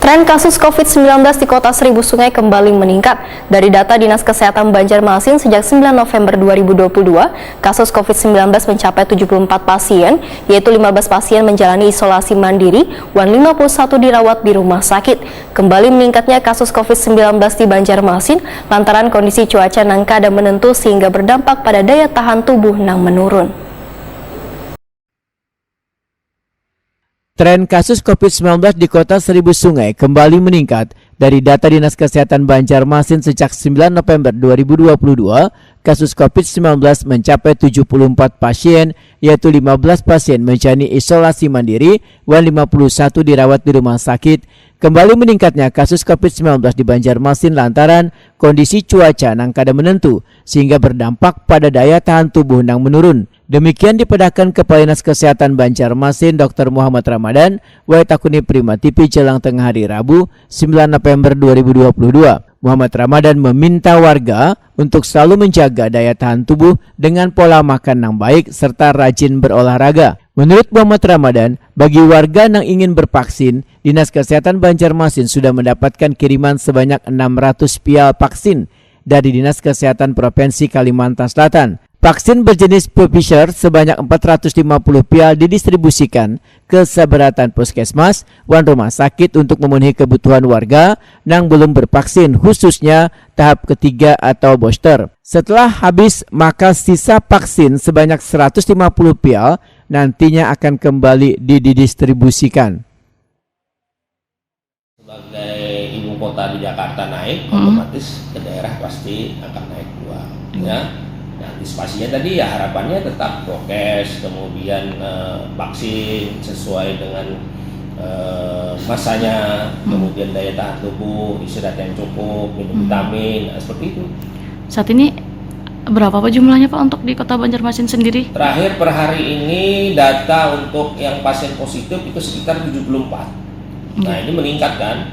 Tren kasus COVID-19 di Kota Seribu Sungai kembali meningkat. Dari data Dinas Kesehatan Banjarmasin sejak 9 November 2022, kasus COVID-19 mencapai 74 pasien, yaitu 15 pasien menjalani isolasi mandiri, 51 dirawat di rumah sakit. Kembali meningkatnya kasus COVID-19 di Banjarmasin lantaran kondisi cuaca nang kadang menentu sehingga berdampak pada daya tahan tubuh nang menurun. Tren kasus COVID-19 di Kota Seribu Sungai kembali meningkat. Dari data Dinas Kesehatan Banjarmasin sejak 9 November 2022, kasus COVID-19 mencapai 74 pasien, yaitu 15 pasien menjalani isolasi mandiri, 51 dirawat di rumah sakit. Kembali meningkatnya kasus COVID-19 di Banjarmasin lantaran kondisi cuaca nang kada menentu, sehingga berdampak pada daya tahan tubuh nang menurun. Demikian dipedakan Kepala Dinas Kesehatan Banjarmasin Dr. Muhammad Ramadan, Waitakuni Prima TV jelang tengah hari Rabu 9 November 2022. Muhammad Ramadan meminta warga untuk selalu menjaga daya tahan tubuh dengan pola makan yang baik serta rajin berolahraga. Menurut Muhammad Ramadan, bagi warga yang ingin bervaksin, Dinas Kesehatan Banjarmasin sudah mendapatkan kiriman sebanyak 600 pial vaksin dari Dinas Kesehatan Provinsi Kalimantan Selatan. Vaksin berjenis Pfizer sebanyak 450 pial didistribusikan ke seberatan puskesmas dan rumah sakit untuk memenuhi kebutuhan warga yang belum bervaksin, khususnya tahap ketiga atau booster. Setelah habis, maka sisa vaksin sebanyak 150 pial nantinya akan kembali didistribusikan. Sebagai ibu kota di Jakarta naik, otomatis ke daerah pasti akan naik pula. Ya. Nah, antisipasinya tadi ya harapannya tetap prokes, kemudian vaksin sesuai dengan masanya, kemudian daya tahan tubuh, istirahat yang cukup, minum vitamin, seperti itu. Saat ini berapa Pak jumlahnya Pak untuk di Kota Banjarmasin sendiri? Terakhir per hari ini data untuk yang pasien positif itu sekitar 74. Nah ini meningkat kan,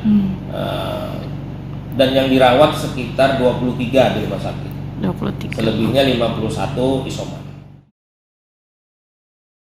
dan yang dirawat sekitar 23 di rumah sakit. 23. Selebihnya 51 isoman.